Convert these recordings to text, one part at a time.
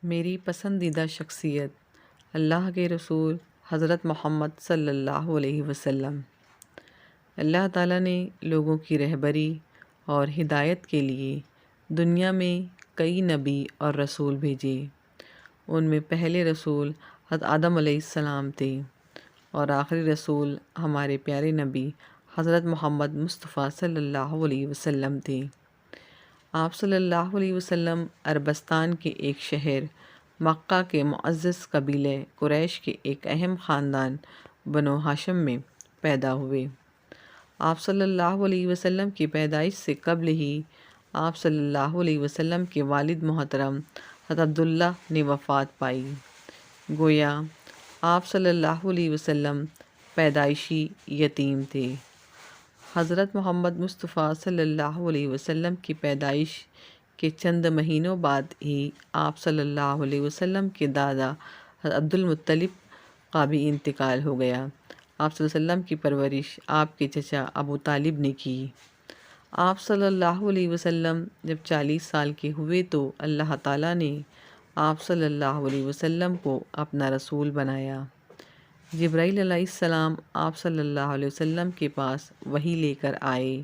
میری پسندیدہ شخصیت اللہ کے رسول حضرت محمد صلی اللہ علیہ وسلم۔ اللہ تعالیٰ نے لوگوں کی رہبری اور ہدایت کے لیے دنیا میں کئی نبی اور رسول بھیجے۔ ان میں پہلے رسول حضرت آدم علیہ السلام تھے اور آخری رسول ہمارے پیارے نبی حضرت محمد مصطفیٰ صلی اللہ علیہ وسلم تھے۔ آپ صلی اللہ علیہ وسلم عربستان کے ایک شہر مکہ کے معزز قبیلہ قریش کے ایک اہم خاندان بنو ہاشم میں پیدا ہوئے۔ آپ صلی اللہ علیہ وسلم کی پیدائش سے قبل ہی آپ صلی اللہ علیہ وسلم کے والد محترم حضرت عبداللہ نے وفات پائی۔ گویا آپ صلی اللہ علیہ وسلم پیدائشی یتیم تھے۔ حضرت محمد مصطفیٰ صلی اللہ علیہ وسلم کی پیدائش کے چند مہینوں بعد ہی آپ صلی اللہ علیہ وسلم کے دادا حضرت عبد المطلب کا بھی انتقال ہو گیا۔ آپ صلی اللہ علیہ وسلم کی پرورش آپ کے چچا ابو طالب نے کی۔ آپ صلی اللہ علیہ وسلم جب 40 سال کے ہوئے تو اللہ تعالیٰ نے آپ صلی اللہ علیہ وسلم کو اپنا رسول بنایا۔ جبرائیل علیہ السلام آپ صلی اللہ علیہ وسلم کے پاس وحی لے کر آئے۔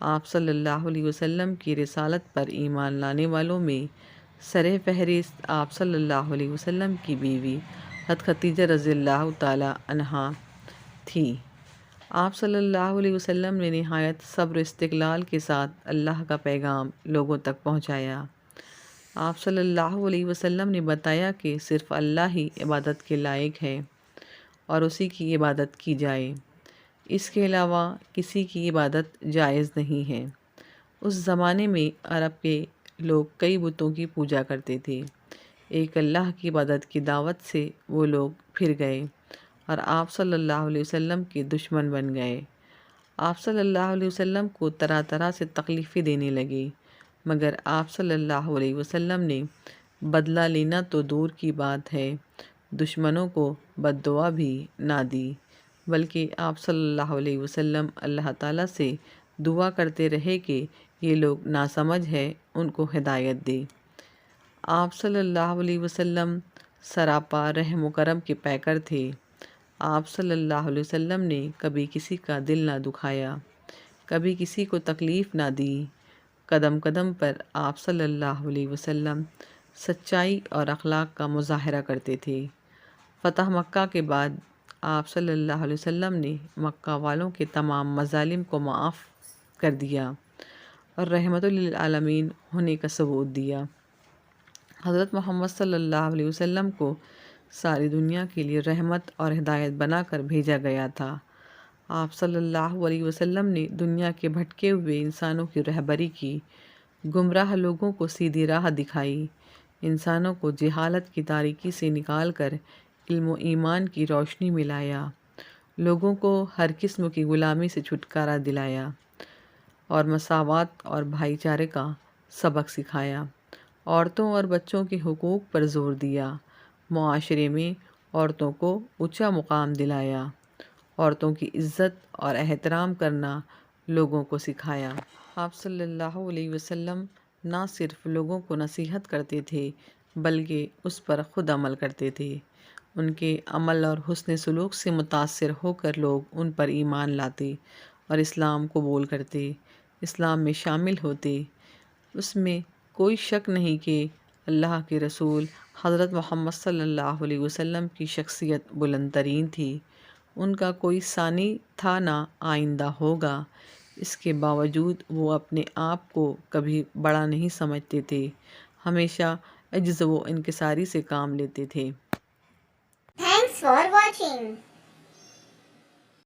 آپ صلی اللہ علیہ وسلم کی رسالت پر ایمان لانے والوں میں سر فہرست آپ صلی اللہ علیہ وسلم کی بیوی حضرت خدیجہ رضی اللہ تعالیٰ عنہا تھی۔ آپ صلی اللہ علیہ وسلم نے نہایت صبر و استقلال کے ساتھ اللہ کا پیغام لوگوں تک پہنچایا۔ آپ صلی اللہ علیہ وسلم نے بتایا کہ صرف اللہ ہی عبادت کے لائق ہے اور اسی کی عبادت کی جائے، اس کے علاوہ کسی کی عبادت جائز نہیں ہے۔ اس زمانے میں عرب کے لوگ کئی بتوں کی پوجا کرتے تھے۔ ایک اللہ کی عبادت کی دعوت سے وہ لوگ پھر گئے اور آپ صلی اللہ علیہ وسلم کے دشمن بن گئے۔ آپ صلی اللہ علیہ وسلم کو طرح طرح سے تکلیفیں دینے لگے، مگر آپ صلی اللہ علیہ وسلم نے بدلہ لینا تو دور کی بات ہے، دشمنوں کو بد دعا بھی نہ دی، بلکہ آپ صلی اللہ علیہ وسلم اللہ تعالیٰ سے دعا کرتے رہے کہ یہ لوگ ناسمجھ ہے، ان کو ہدایت دے۔ آپ صلی اللہ علیہ وسلم سراپا رحم و کرم کے پیکر تھے۔ آپ صلی اللہ علیہ وسلم نے کبھی کسی کا دل نہ دکھایا، کبھی کسی کو تکلیف نہ دی۔ قدم قدم پر آپ صلی اللہ علیہ وسلم سچائی اور اخلاق کا مظاہرہ کرتے تھے۔ فتح مکہ کے بعد آپ صلی اللہ علیہ وسلم نے مکہ والوں کے تمام مظالم کو معاف کر دیا اور رحمت للعالمین ہونے کا ثبوت دیا۔ حضرت محمد صلی اللہ علیہ وسلم کو ساری دنیا کے لیے رحمت اور ہدایت بنا کر بھیجا گیا تھا۔ آپ صلی اللہ علیہ وسلم نے دنیا کے بھٹکے ہوئے انسانوں کی رہبری کی، گمراہ لوگوں کو سیدھی راہ دکھائی، انسانوں کو جہالت کی تاریکی سے نکال کر علم و ایمان کی روشنی میں لایا، لوگوں کو ہر قسم کی غلامی سے چھٹکارا دلایا اور مساوات اور بھائی چارے کا سبق سکھایا۔ عورتوں اور بچوں کے حقوق پر زور دیا، معاشرے میں عورتوں کو اونچا مقام دلایا، عورتوں کی عزت اور احترام کرنا لوگوں کو سکھایا۔ آپ صلی اللہ علیہ وسلم نہ صرف لوگوں کو نصیحت کرتے تھے بلکہ اس پر خود عمل کرتے تھے۔ ان کے عمل اور حسن سلوک سے متاثر ہو کر لوگ ان پر ایمان لاتے اور اسلام قبول کرتے، اسلام میں شامل ہوتے۔ اس میں کوئی شک نہیں کہ اللہ کے رسول حضرت محمد صلی اللہ علیہ وسلم کی شخصیت بلند ترین تھی۔ ان کا کوئی ثانی تھا نہ آئندہ ہوگا، اس کے باوجود وہ اپنے آپ کو کبھی بڑا نہیں سمجھتے تھے، ہمیشہ عجز و انکساری سے کام لیتے تھے۔ Thanks for watching.